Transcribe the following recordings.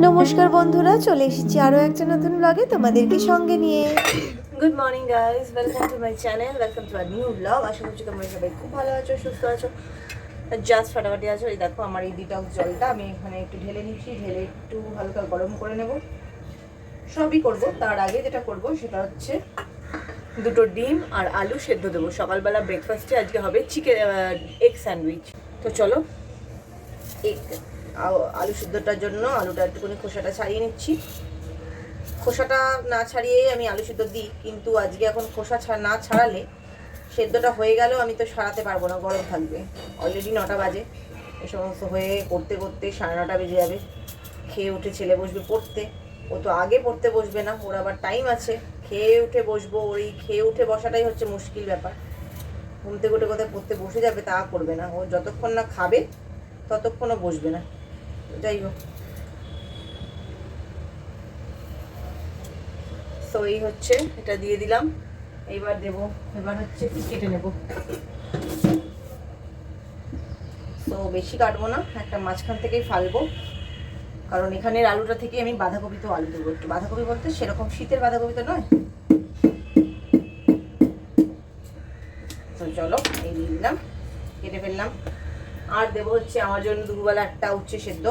নমস্কার বন্ধুরা, চলে এসেছি আরও একটা নতুন ব্লগে তোমাদেরকে সঙ্গে নিয়ে। Good morning guys, welcome to my channel, welcome to our new blog. আশা করছি তোমরা সবাই খুব ভালো আছো, সুস্থ আছো, জাস্ট ফাটাফাটি আছো। এই দেখো আমার এই ডিটক্স জলটা আমি এখানে একটু ঢেলে নিচ্ছি, ঢেলে একটু হালকা গরম করে নেব। সবই করব, তার আগে যেটা করব সেটা হচ্ছে দুটো ডিম আর আলু সেদ্ধ দেবো। সকালবেলা ব্রেকফাস্টে আজকে হবে চিকেন এগ স্যান্ডউইচ। তো চলো, এগ আলু সিদ্ধটার জন্য আলুটা একটুখানি খোসাটা ছাড়িয়ে নিচ্ছি। খোসাটা না ছাড়িয়েই আমি আলু সিদ্ধ দিই, কিন্তু আজকে এখন খোসা না ছাড়ালে সেদ্ধটা হয়ে গেলেও আমি তো সারাতে পারবো না, গরম থাকবে। অলরেডি 9টা বাজে, এ সমস্ত হয়ে করতে করতে 9:30 বেজে যাবে। খেয়ে উঠে ছেলে বসবে পড়তে। ও তো আগে পড়তে বসবে না, ওর আবার টাইম আছে। খেয়ে উঠে বসবো, ওই খেয়ে উঠে বসাটাই হচ্ছে মুশকিল ব্যাপার। ঘুম থেকে উঠে কোথায় পড়তে বসে যাবে তা করবে না, ও যতক্ষণ না খাবে ততক্ষণও বসবে না। যাই হোক, তো এই হচ্ছে, এটা দিয়ে দিলাম। এইবার দেবো, এবার হচ্ছে কেটে নেব। তো বেশি কাটবো না, একটা মাঝখান থেকেই ফালবো, কারণ এখানের আলুটা থেকে আমি বাঁধাকপিতেও আলু দেবো। একটু বাঁধাকপি বলতে সেরকম শীতের বাঁধাকপি তো নয়। তো চলো, এই দিয়ে দিলাম, কেটে ফেললাম। আর দেবো হচ্ছে আমার জন্য দুপুরবেলা একটা উচ্ছে সেদ্ধ,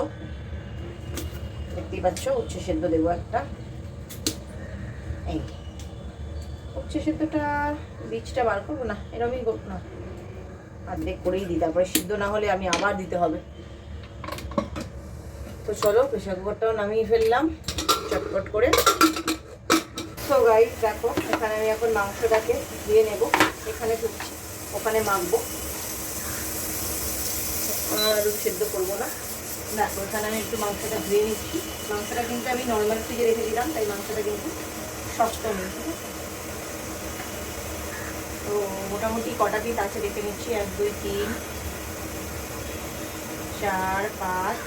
দেখতেই পাচ্ছ উচ্ছে সেদ্ধ দেবো একটা। এই উচ্ছে সেদ্ধটা বীজটা বার করবো না, এরকমই করবো না, অর্ধেক করেই দিই, তারপরে সিদ্ধ না হলে আমি আবার দিতে হবে। তো চলো, প্রেশার কুকারটাও নামিয়ে ফেললাম চটপট করে। তো গাইস দেখো, এখানে আমি এখন মাংসটাকে ধুয়ে নেব। এখানে ঢুকছি, ওখানে মাখবো, আর সেদ্ধ করবো না। দেখো এখানে আমি একটু মাংসটা ধুয়ে নিচ্ছি। মাংসটা কিন্তু আমি নর্মাল ফ্রিজে রেখে দিলাম, তাই মাংসটা কিন্তু শক্ত নেই। ঠিক আছে, তো মোটামুটি কটা পিস আছে দেখে নিচ্ছি। 1 2 3 4 5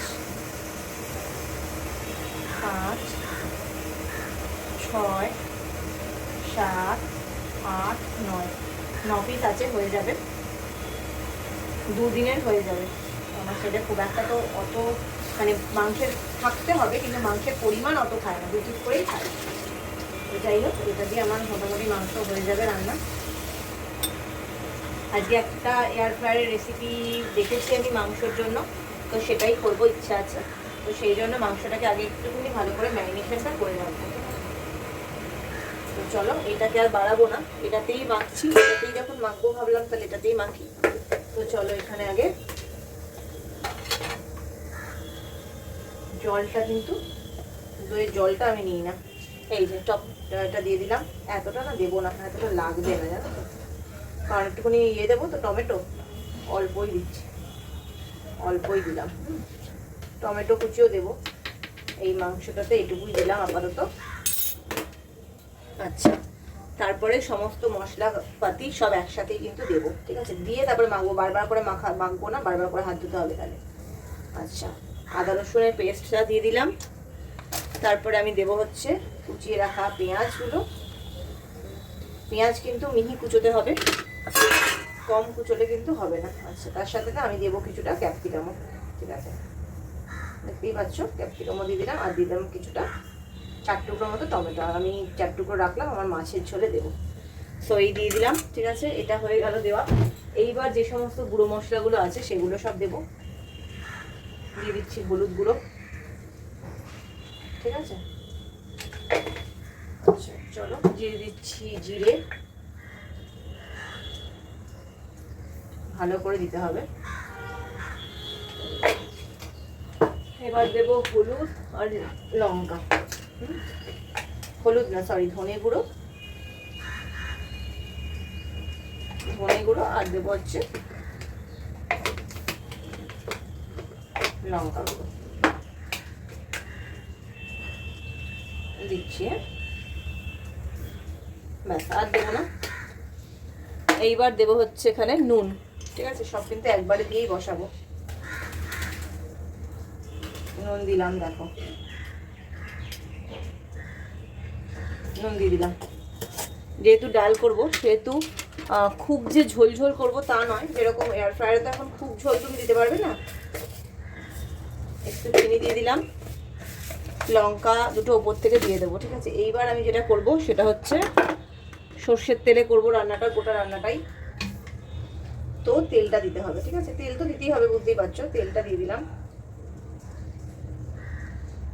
5 6 7 8 9 পিস আছে, হয়ে যাবে, 2 দিনের হয়ে যাবে আমার। সেটা খুব একটা তো অত মানে মাংসের থাকতে হবে, কিন্তু মাংসের পরিমাণ অত খায় না, 2 পিস করেই খায়। তো যাই হোক, এটা দিয়ে আমার মোটামুটি মাংস হয়ে যাবে রান্না। আজকে একটা এয়ার ফ্রায়ারের রেসিপি দেখেছি আমি মাংসের জন্য, তো সেটাই করবো, ইচ্ছা আছে। তো সেই জন্য মাংসটাকে আগে একটুখানি ভালো করে ম্যারিনেশনটা করে রাখবো। তো চলো, এটাকে আর বাড়াবো না, এটাতেই মাখছি। এটাতেই যখন মাখবো ভাবলাম তাহলে এটাতেই মাখি। তো চলো, এখানে আগে জলটা, কিন্তু দইয়ের জলটা আমি নিই না। এই যে টকটা দিয়ে দিলাম। এতটা না দেবো না, এতটা লাগবে না জানো তো, কারণ একটুখানি ইয়ে দেবো তো, টমেটো অল্পই দিচ্ছি, অল্পই দিলাম। টমেটো কুচিও দেবো এই মাংসটাতে, এইটুকুই দিলাম আপাতত। আচ্ছা, তারপরে সমস্ত মশলাপাতি সব একসাথেই কিন্তু দেবো। ঠিক আছে, দিয়ে তারপরে মাখবো, বারবার করে মাখবো না, বারবার করে হাত ধুতে হবে তাহলে। আচ্ছা, আদা রসুনের পেস্টটা দিয়ে দিলাম। তারপরে আমি দেবো হচ্ছে কুচিয়ে রাখা পেঁয়াজগুলো। পেঁয়াজ কিন্তু মিহি কুচোতে হবে, কম কুচোলে কিন্তু হবে না। আচ্ছা, তার সাথে না আমি দেবো কিছুটা ক্যাপসিকামও। ঠিক আছে, দেখতেই পাচ্ছ, ক্যাপসিকামও দিয়ে দিলাম, আর দিয়ে দিলাম কিছুটা 4 টুকরো মতো টমেটো। আর আমি 4 টুকরো রাখলাম আমার মাছের ঝোলে দেবো। সো এই দিয়ে দিলাম। ঠিক আছে, এটা হয়ে গেল দেওয়া। এইবার যে সমস্ত গুঁড়ো মশলাগুলো আছে সেগুলো সব দেবো। দিয়ে দিচ্ছি হলুদ গুঁড়ো। ঠিক আছে, আচ্ছা চলো, দিয়ে দিচ্ছি জিরে, ভালো করে দিতে হবে। এবার দেবো হলুদ আর লঙ্কা, হলুদ না সরি, ধনে গুঁড়ো, আর দেবো হচ্ছে লঙ্কা গুঁড়ো দিচ্ছি। ব্যাস, আর দেবো না। এইবার দেবো হচ্ছে এখানে নুন। ঠিক আছে, সব কিন্তু একবারে দিয়েই বসাবো। নুন দিলাম, দেখো নুন দিয়ে দিলাম। যেহেতু ডাল করব সেহেতু খুব যে ঝোল ঝোল করবো তা নয়, যেরকম এয়ার ফ্রায়ারে তো এখন খুব ঝোল তুমি দিতে পারবে না। একটু চিনি দিয়ে দিলাম, লঙ্কা দুটো ওপর থেকে দিয়ে দেবো, ঠিক আছে। এইবার আমি যেটা করব সেটা হচ্ছে সর্ষের তেলে করব রান্নাটা, গোটা রান্নাটাই। তো তেলটা দিতে হবে, ঠিক আছে। তেল তো দিতেই হবে, বুঝতেই পারছো। তেলটা দিয়ে দিলাম,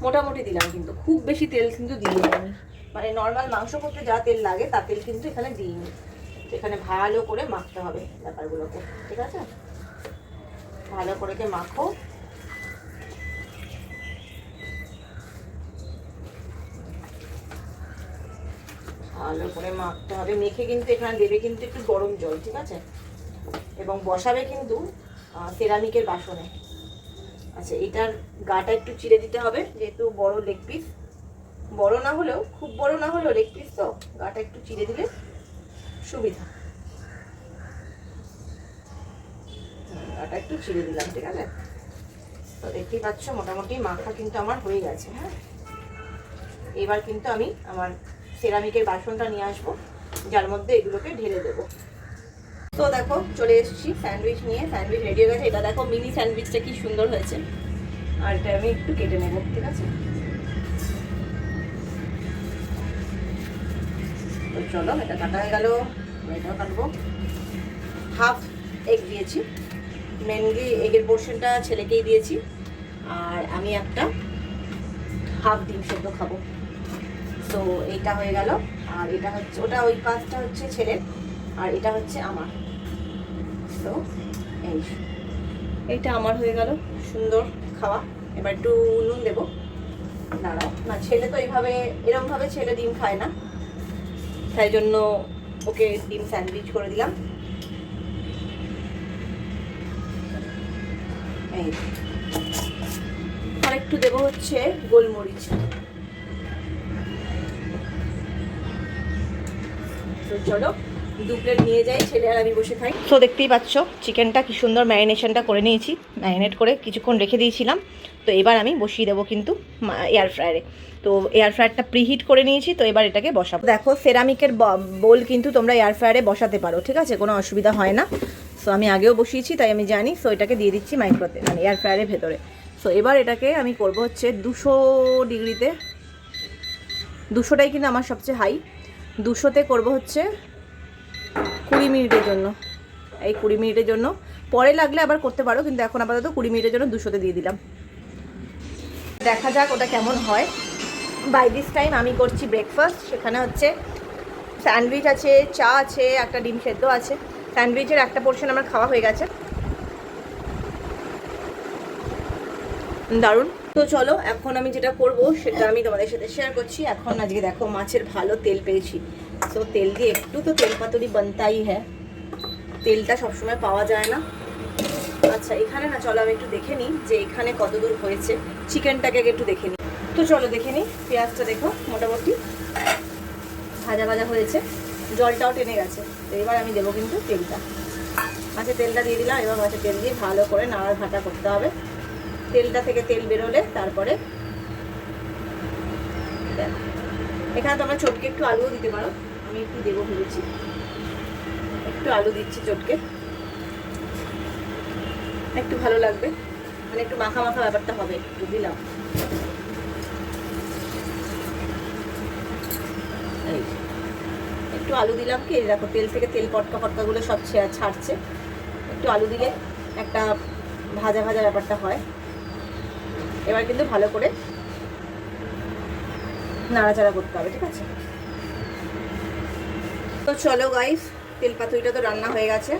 মোটামুটি দিলাম, কিন্তু খুব বেশি তেল কিন্তু দিইনি আমি। মানে নর্মাল মাংস করতে যা তেল লাগে তা তেল কিন্তু এখানে দিইনি। এখানে ভালো করে মাখতে হবে ব্যাপারগুলোকে, ঠিক আছে। ভালো করে মাখো। ভালো করে মাখতে হবে। মেখে কিন্তু এখানে দেবে কিন্তু একটু গরম জল, ঠিক আছে। এবং বসাবে কিন্তু সেরামিকের বাসনে। আচ্ছা, এটার গাটা একটু চিড়ে দিতে হবে, যেহেতু বড় লেগ পিস। বড় না হলেও, খুব বড় না হলেও লেগ পিস তো গাটা একটু চিড়ে দিলে সুবিধা। গাটা একটু চিড়ে দিলাম, ঠিক আছে। তো দেখতেই পাচ্ছ মোটামুটি মাখা কিন্তু আমার হয়ে গেছে। হ্যাঁ, এবার কিন্তু আমি আমার সেরামিকের বাসনটা নিয়ে আসবো, যার মধ্যে এগুলোকে ঢেলে দেবো। তো দেখো চলে এসেছি স্যান্ডউইচ নিয়ে। স্যান্ডউইচ রেডি হয়ে গেছে। এটা দেখো মিনি স্যান্ডউইচটা কি সুন্দর হয়েছে। আর এটা আমি একটু কেটে নেব, ঠিক আছে। তো চলো, এটা কাটা হয়ে গেল, এটাও কাটবো। হাফ এগ দিয়েছি, মেনলি এগের পোর্শনটা ছেলেকেই দিয়েছি। আর আমি একটা হাফ ডিম সেদ্ধ খাবো। তো এইটা হয়ে গেল। আর এটা হচ্ছে, ওটা ওই পাঁচটা হচ্ছে ছেলের, আর এটা হচ্ছে আমার। তো এইটা আমার হয়ে গেল সুন্দর খাওয়া। এবার একটু নুন দেবো। দাঁড়াও, না ছেলে তো এইভাবে, এরমভাবে ছেলে ডিম খায় না, তাই জন্য ওকে ডিম স্যান্ডউইচ করে দিলাম। এই আর একটু দেবো হচ্ছে গোলমরিচ। তো চলো দু প্লেট নিয়ে যাই, ছেলে আর আমি বসে খাই। তো দেখতেই পাচ্ছ চিকেনটা কি সুন্দর ম্যারিনেশনটা করে নিয়েছি। ম্যারিনেট করে কিছুক্ষণ রেখে দিয়েছিলাম। তো এবার আমি বসিয়ে দেবো কিন্তু এয়ার ফ্রায়ারে। তো এয়ার ফ্রায়ারটা প্রিহিট করে নিয়েছি। তো এবার এটাকে বসাবো। দেখো সেরামিকের বোল কিন্তু তোমরা এয়ার ফ্রায়ারে বসাতে পারো, ঠিক আছে, কোনো অসুবিধা হয় না। সো আমি আগেও বসিয়েছি তাই আমি জানি। সো এটাকে দিয়ে দিচ্ছি মাইক্রোতে, মানে এয়ার ফ্রায়ারের ভেতরে। সো এবার এটাকে আমি করব হচ্ছে 200 ডিগ্রিতে। 200টাই কিন্তু আমার সবচেয়ে হাই। 200তে করবো হচ্ছে 20 মিনিটের জন্য। এই 20 মিনিটের জন্য, পরে লাগলে আবার করতে পারো, কিন্তু এখন আপাতত 20 মিনিটের জন্য 200তে দিয়ে দিলাম। দেখা যাক ওটা কেমন হয়। বাই দিস টাইম আমি করছি ব্রেকফাস্ট। সেখানে হচ্ছে স্যান্ডউইচ আছে, চা আছে, একটা ডিম সেদ্ধ আছে। স্যান্ডউইচের একটা পোর্শন আমার খাওয়া হয়ে গেছে, দারুণ। তো চলো এখন আমি যেটা করব সেটা আমি তোমাদের সাথে শেয়ার করছি। এখন আজকে দেখো মাছের ভালো তেল পেয়েছি। তো তেল দিয়ে একটু তো তেল পাতুরি বানতাই হ্যাঁ, তেলটা সবসময় পাওয়া যায় না। আচ্ছা এখানে না, চলো আমি একটু দেখে নিই যে এখানে কত দূর হয়েছে। চিকেনটাকে একটু দেখে নিই। তো চলো দেখে নিই। পেঁয়াজটা দেখো মোটামুটি ভাজা ভাজা হয়েছে, জলটাও টেনে গেছে। তো এবার আমি দেবো কিন্তু তেলটা। মাছের তেলটা দিয়ে দিলাম। এবার মাছের তেল দিয়ে ভালো করে নাড়া ঘাটা করতে হবে। তেলটা থেকে তেল বেরোলে তারপরে দেখো, এখানে তোমরা চটকে একটু আলুও দিতে পারো। আমি একটু দেবো ভেবেছি, একটু আলু দিচ্ছি চটকে, একটু ভালো লাগবে, মানে একটু মাখা মাখা ব্যাপারটা হবে। একটু দিলাম, একটু আলু দিলাম। কি দেখো তেল থেকে তেল পটকা পটকাগুলো সব ছাড়ছে। একটু আলু দিলে একটা ভাজা ভাজা ব্যাপারটা হয়। এবার কিন্তু ভালো করে নাড়াচাড়া করতে হবে, ঠিক আছে। তো চলো গাইস, তেল পাতুরিটা তো রান্না হয়ে গেছে।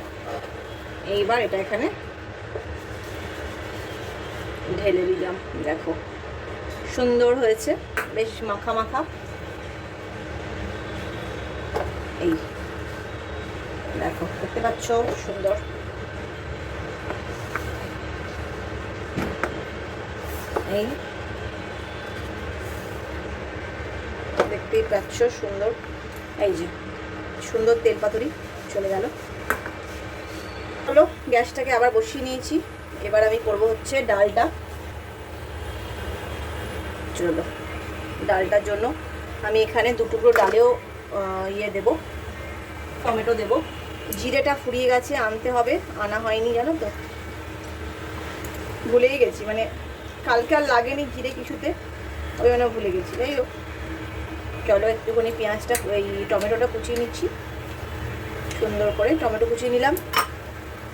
এইবার এটা এখানে ঢেলে দিলাম। দেখো সুন্দর হয়েছে, বেশ মাখা মাখা। এই দেখো দেখতে পাচ্ছ সুন্দর। এই দেখতেই পাচ্ছ সুন্দর। এই যে সুন্দর তেল পাতুরি চলে গেল। হলো গ্যাসটাকে আবার বসিয়ে নিয়েছি। এবার আমি করব হচ্ছে ডালটা। চলো ডালটার জন্য আমি এখানে 2 টুকরো ডালেও দেবো, টমেটো দেবো। জিরেটা ফুরিয়ে গেছে, আনতে হবে, আনা হয়নি জানো তো, ভুলেই গেছি। মানে কালকে আর লাগেনি জিরে কিছুতে, ওই মানে ভুলে গেছি। যাই হোক, চলো একটুখানি পেঁয়াজটা এই টমেটোটা কুচিয়ে নিচ্ছি সুন্দর করে। টমেটো কুচিয়ে নিলাম,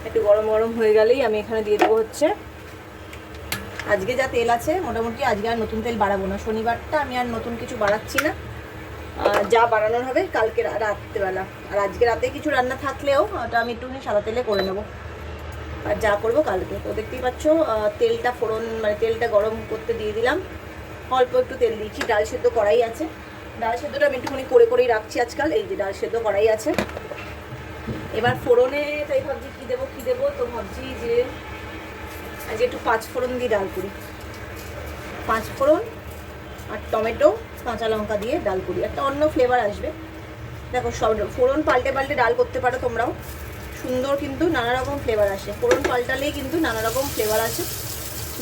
একটু গরম গরম হয়ে গেলেই আমি এখানে দিয়ে দেবো হচ্ছে, আজকে যা তেল আছে মোটামুটি আজকে আর নতুন তেল বাড়াবো না, শনিবারটা আমি আর নতুন কিছু বাড়াচ্ছি না, যা বাড়ানোর হবে কালকে রাত্রেবেলা। আর আজকে রাতে কিছু রান্না থাকলেও ওটা আমি একটুখানি সাদা তেলে করে নেবো, আর যা করবো কালকে। তো দেখতেই পাচ্ছ তেলটা ফোড়ন মানে তেলটা গরম করতে দিয়ে দিলাম, অল্প একটু তেল দিয়েছি। ডাল সেদ্ধ কড়াই আছে, ডাল সেদ্ধটা আমি একটুখানি করেই রাখছি আজকাল। এই যে ডাল সেদ্ধ কড়াই আছে। এবার ফোড়নে তাই ভাবছি কী দেবো, তো ভাবছি যে আজকে একটু 5 ফোড়ন দিয়ে ডাল করি, 5 ফোড়ন আর টমেটো কাঁচা লঙ্কা দিয়ে ডাল করি, একটা অন্য ফ্লেভার আসবে। দেখো সব ফোড়ন পাল্টে পাল্টে ডাল করতে পারো তোমরাও, সুন্দর কিন্তু নানা রকম ফ্লেভার আসে। ফোড়ন পাল্টালেই কিন্তু নানা রকম ফ্লেভার আসে,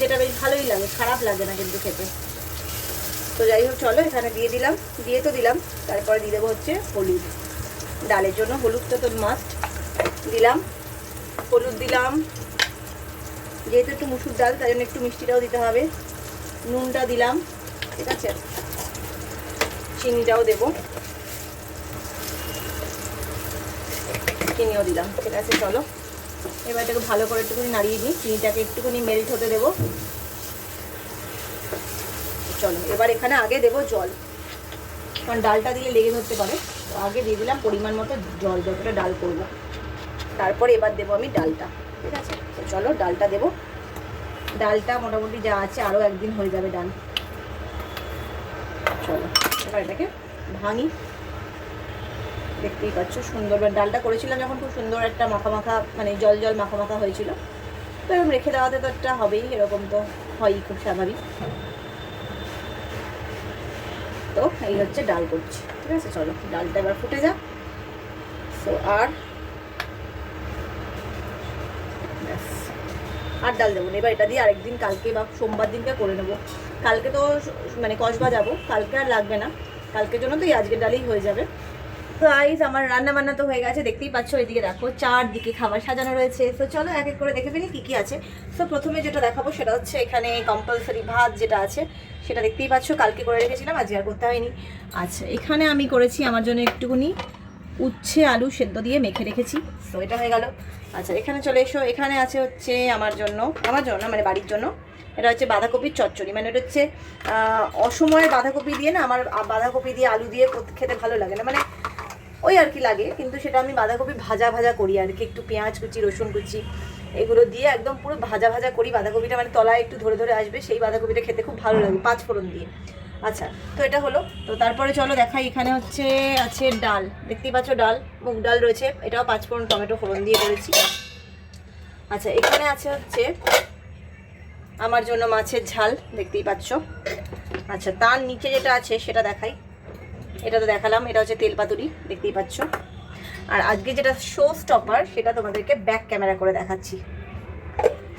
যেটা বেশ ভালোই লাগে, খারাপ লাগে না কিন্তু খেতে। তো যাই হোক চলো এখানে দিয়ে দিলাম। তারপরে দিয়ে দেবো হচ্ছে হলুদ, ডালের জন্য হলুদটা তো মাস্ট। দিলাম হলুদ, দিলাম যেহেতু একটু মুসুর ডাল তাই জন্য একটু মিষ্টিটাও দিতে হবে। নুনটা দিলাম, ঠিক আছে, চিনিটাও দেবো, চিনিও দিলাম, ঠিক আছে। চলো এবার এটাকে ভালো করে একটুখানি নাড়িয়ে নিই, চিনিটাকে একটুখানি মেল্ট হতে দেবো। চলো এবার এখানে আগে দেবো জল, কারণ ডালটা দিলে লেগে ধরতে পারে। তো আগে দিয়ে দিলাম পরিমাণ মতো জল, যতটা ডাল করবো। তারপরে এবার দেবো আমি ডালটা, ঠিক আছে। তো চলো ডালটা দেবো, ডালটা মোটামুটি যা আছে আরও একদিন হয়ে যাবে ডাল। চলো এবার এটাকে ভাঙি, দেখতেই পাচ্ছ সুন্দর ডালটা করেছিলাম যখন, খুব সুন্দর একটা মাখা মাখা মানে জল জল মাখা মাখা হয়েছিল। তো এরকম রেখে দেওয়াতে তো একটা হবেই, এরকম তো হয়ই, খুব স্বাভাবিক। তো এই হচ্ছে ডাল করছি, ঠিক আছে। চলো ডালটা এবার ফুটে যাক। সো আর ডাল দেবো না, এবার এটা দিয়ে আরেকদিন কালকে বা সোমবার দিনকে করে নেবো। কালকে তো মানে কসবা যাবো, কালকে আর লাগবে না, কালকের জন্য তো এই আজকের ডালেই হয়ে যাবে। তো গাইস আমার রান্না বান্না তো হয়ে গেছে, দেখতেই পাচ্ছ ওইদিকে দেখো চারদিকে খাবার সাজানো রয়েছে। তো চলো এক এক করে দেখে ফেলি কী কী আছে। তো প্রথমে যেটা দেখাবো সেটা হচ্ছে এখানে কম্পালসারি ভাত যেটা আছে সেটা দেখতেই পাচ্ছ, কালকে করে রেখেছিলাম, আজকে আর করতে হয়নি। আচ্ছা এখানে আমি করেছি আমার জন্য একটুখানি উচ্ছে আলু সেদ্ধ দিয়ে মেখে রেখেছি, তো এটা হয়ে গেল। আচ্ছা এখানে চলে এসো, এখানে আছে হচ্ছে আমার জন্য মানে বাড়ির জন্য, এটা হচ্ছে বাঁধাকপির চচ্চড়ি। মানে এটা হচ্ছে অসময়ের বাঁধাকপি দিয়ে না, আমার বাঁধাকপি দিয়ে আলু দিয়ে খেতে ভালো লাগে না, মানে ওই আর কি লাগে, কিন্তু সেটা আমি বাঁধাকপি ভাজা ভাজা করি আর কি, একটু পেঁয়াজ কুচি রসুন কুচি এগুলো দিয়ে একদম পুরো ভাজা ভাজা করি বাঁধাকপিটা, মানে তলায় একটু ধরে ধরে আসবে, সেই বাঁধাকপিটা খেতে খুব ভালো লাগে 5 ফোড়ন দিয়ে। আচ্ছা তো এটা হলো। তো তারপরে চলো দেখাই, এখানে হচ্ছে আছে ডাল, দেখতেই পাচ্ছ ডাল, মুগ ডাল রয়েছে, এটাও 5 ফোড়ন টমেটো ফোড়ন দিয়ে করেছি। আচ্ছা এখানে আছে হচ্ছে আমার জন্য মাছের ঝাল, দেখতেই পাচ্ছ। আচ্ছা তার নিচে যেটা আছে সেটা দেখাই, এটা তো দেখালাম, এটা হচ্ছে তেল পাতুরি, দেখতেই পাচ্ছ। আর আজকে যেটা শো স্টপার সেটা তোমাদেরকে ব্যাক ক্যামেরা করে দেখাচ্ছি।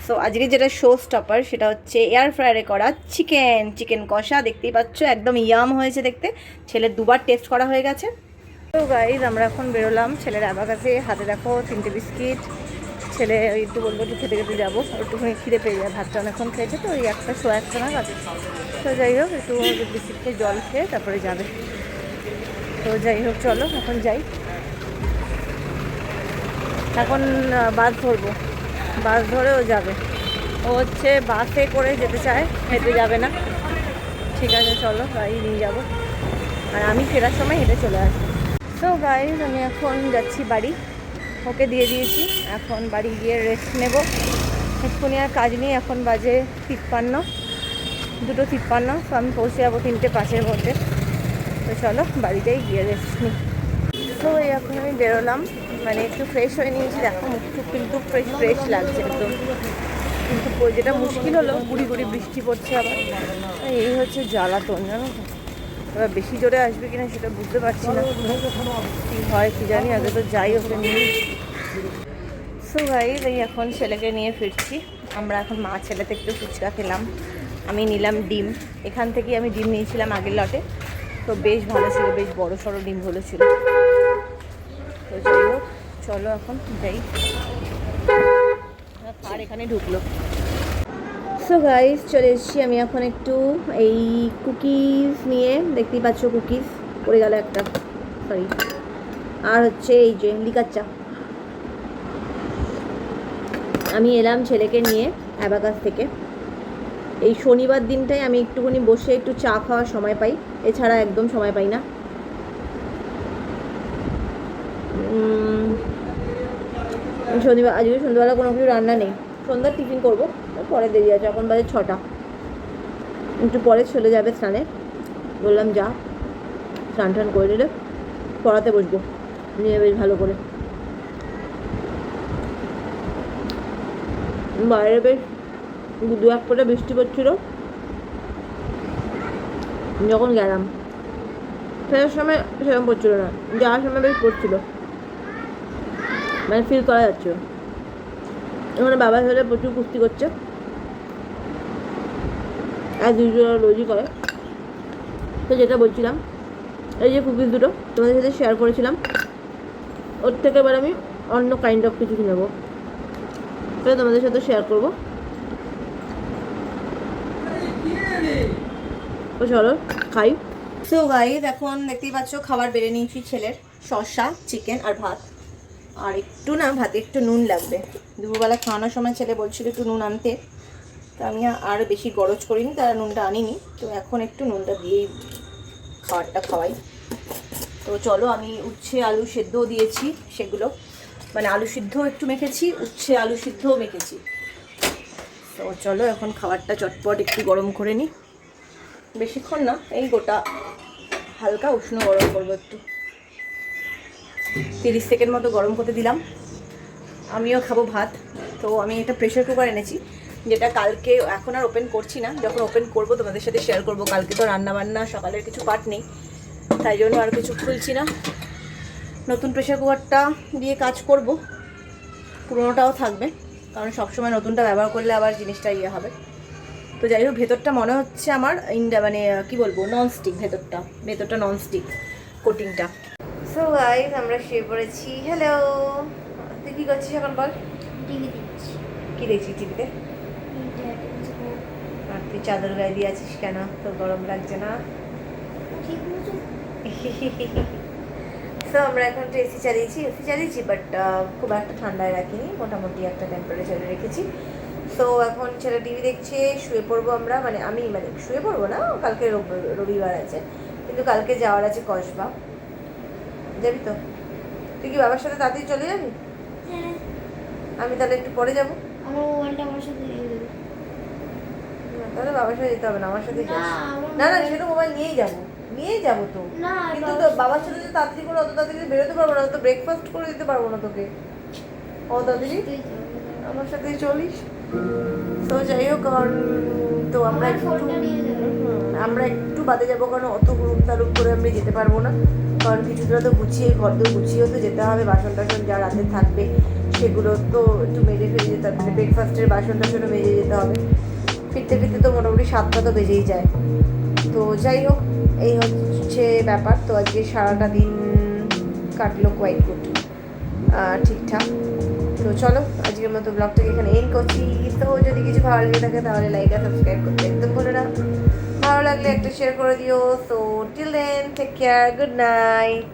সো আজকে যেটা শো স্টপার সেটা হচ্ছে এয়ার ফ্রায়ারে করা চিকেন কষা, দেখতেই পাচ্ছ একদম ইয়াম হয়েছে দেখতে, ছেলের 2বার টেস্ট করা হয়ে গেছে। তো গাইজ আমরা এখন বেরোলাম ছেলের অ্যাবাকাসে, হাতে দেখো 3টে বিস্কিট, ছেলে ওই একটু বলবো একটু খেতে খেতে যাবো, একটুখানি খিদে পেয়ে যায়, ভাতটা অনেকক্ষণ খেয়েছে তো, ওই 1টা নাগাদ। তো যাই হোক একটু বিস্কিট খেয়ে জল খেয়ে তারপরে যাবে। তো যাই হোক চলো এখন যাই, এখন বাস ধরবো, বাস ধরেও যাবে, ও হচ্ছে বাসে করে যেতে চায়, হেঁটে যাবে না। ঠিক আছে চলো গাড়ি নিয়ে যাবো, আর আমি ফেরার সময় হেঁটে চলে আসবো। তো গাইজ আমি এখন যাচ্ছি বাড়ি, ওকে দিয়ে দিয়েছি, এখন বাড়ি গিয়ে রেস্ট নেব, এক্ষুনি আর কাজ নেই, এখন বাজে 2:53। তো আমি পৌঁছে যাবো 3:05 মধ্যে। তো চলো বাড়িতেই গিয়ে রেস্ট নিই। তো এখন আমি বেরোলাম, মানে একটু ফ্রেশ হয়ে নিয়েছি, দেখো মুখটু কিন্তু ফ্রেশ লাগছে একদম, কিন্তু যেটা মুশকিল হলো গুড়ি গুড়ি বৃষ্টি পড়ছে আবার, এই হচ্ছে জ্বালাতন জানো তো। এবার বেশি জোরে আসবে কিনা সেটা বুঝতে পারছি না, কী হয় কী জানি, আগে তো যাই ওকে নিয়ে। সো গাইস এই এখন ছেলেকে নিয়ে ফিরছি, আমরা এখন মা ছেলেতে একটু ফুচকা খেলাম, আমি নিলাম ডিম, এখান থেকেই আমি ডিম নিয়েছিলাম আগের লটে, তো বেশ ভালো ছিল, বেশ বড় সড়ো ডিমগুলো ছিল। তো যাই হোক চলো এখন যাই, আর এখানে ঢুকলো। সো গাইস চলে এসেছি আমি এখন একটু এই কুকিজ নিয়ে, দেখতেই পাচ্ছ কুকিজ পড়ে গেল একটা, সরি, আর হচ্ছে এই যে লিকার চা। আমি এলাম ছেলেকে নিয়ে অ্যাবাকাস থেকে। এই শনিবার দিনটাই আমি একটুখানি বসে একটু চা খাওয়ার সময় পাই, এছাড়া একদম সময় পাই না। আজকে সন্ধ্যাবেলা কোনো কিছু রান্না নেই, সন্ধ্যার টিফিন করবো, পরে দেরি আছে, এখন বাজে 6টা, একটু পরে চলে যাবে স্নানে। বললাম যা স্নান টান করে নিলে পড়াতে বসবো নিয়ে বেশ ভালো করে। বাইরে বেশ 2-1 ফোঁটা বৃষ্টি পড়ছিল যখন গেলাম, ফেরার সময় সেরকম পড়ছিল না, যাওয়ার সময় বেশ পড়ছিল, মানে ফিল করা যাচ্ছে। ওখানে বাবা ছেলে প্রচুর কুস্তি করছে, অ্যাজ ইউজুয়াল রোজই করে। তো যেটা বলছিলাম, এই যে কুকিজ দুটো তোমাদের সাথে শেয়ার করেছিলাম, ওর থেকে এবার আমি অন্য কাইন্ড অফ কিছু নেবো, সেটা তোমাদের সাথে শেয়ার করবো। তো চলো খাই। সো গাইস এখন দেখতেই পাচ্ছ খাবার বেড়ে নিয়েছি ছেলের, শসা, চিকেন আর ভাত। আর একটু না ভাতে একটু নুন লাগবে, দুপুরবেলা খাওয়ানোর সময় ছেলে বলছিল একটু নুন আনতে, তো আমি আর বেশি গরজ করিনি, তারা নুনটা আনিনি, তো এখন একটু নুনটা দিয়েই খাবারটা খাওয়াই। তো চলো, আমি উচ্ছে আলু সেদ্ধও দিয়েছি, সেগুলো মানে আলু সিদ্ধ একটু মেখেছি, উচ্ছে আলু সিদ্ধও মেখেছি। তো চলো এখন খাবারটা চটপট একটু গরম করে নিই, বেশিক্ষণ না, এই গোটা হালকা উষ্ণ গরম করবো, একটু 30 সেকেন্ড মতো গরম করতে দিলাম। আমিও খাবো ভাত। তো আমি একটা প্রেশার কুকার এনেছি, যেটা কালকে এখন আর ওপেন করছি না, যখন ওপেন করব তোমাদের সাথে শেয়ার করব। কালকে তো রান্না বান্না সকালের কিছু পার্ট নেই, তাই জন্য আর কিছু খুলছি না। নতুন প্রেশার কুকারটা দিয়ে কাজ করব, পুরোনোটাও থাকবে, কারণ সবসময় নতুনটা ব্যবহার করলে আবার জিনিসটা ইয়ে হবে। তো যাই হোক, ভেতরটা মনে হচ্ছে আমার মানে কি বলবো, ননস্টিক, ভেতরটা ননস্টিক কোটিংটা। সো গাইস আমরা শুয়ে পড়েছি। হ্যালো, তুই কী করছিস এখন বল? টিভি দেখছি। কী দেখছিস টিভিতে? আর তুই চাদর গায়ে দিয়ে আছিস কেন? তোর গরম লাগছে না? সো আমরা এখন তো এসি চালিয়েছি, বাট খুব একটা ঠান্ডায় রাখিনি, মোটামুটি একটা টেম্পারেচারে রেখেছি। সো এখন ছেলে টিভি দেখছে, শুয়ে পড়বো আমরা, মানে আমি শুয়ে পড়বো না, কালকে রবিবার আছে, কিন্তু কালকে যাওয়ার আছে কসবা। যাবি তো? তুই কি বাবার সাথে তাড়াতাড়ি চলে যাবি? হ্যাঁ। আমি তাহলে একটু পরে যাবো। আমার মোবাইলটা আমার সাথে দিয়ে দেবে। তাহলে বাবার সাথে যেতে হবে না, আমার সাথে না, না না, সেটা মোবাইল নিয়েই যাবো তো। না, কিন্তু তো বাবার সাথে যে তাড়াতাড়ি করে অত তাড়াতাড়ি বেরোতে পারবো না, তো ব্রেকফাস্ট করে দিতে পারবো না তোকে অত তাড়াতাড়ি। আমার সাথেই চলিস। তো যাই হোক, তো আমরা আমরা একটু বাদে যাবো, কারণ অত হুড়ুম তাড়ুম করে আমরা যেতে পারবো না, কারণ কিছুটা তো গুছিয়েও তো যেতে হবে। বাসন টাসন যা রাতে থাকবে সেগুলো তো একটু মেজে ফেলে যেতে হবে, ব্রেকফাস্টের বাসন টাসনও মেজে যেতে হবে। ফিরতে তো মোটামুটি 7টা তো বেজেই যায়। তো যাই হোক, এই হচ্ছে ব্যাপার। তো আজকে সারাটা দিন কাটলো কোয়াইট গুড, ঠিকঠাক। তো চলো আজকের মতো ব্লগটাকে এখানে এন্ড করছি। তো যদি কিছু ভালো লেগে থাকে তাহলে লাইক আর সাবস্ক্রাইব করতে একদম ভুলো না, ভালো লাগলে একটা শেয়ার করে দিও। তো till then, take care, good night.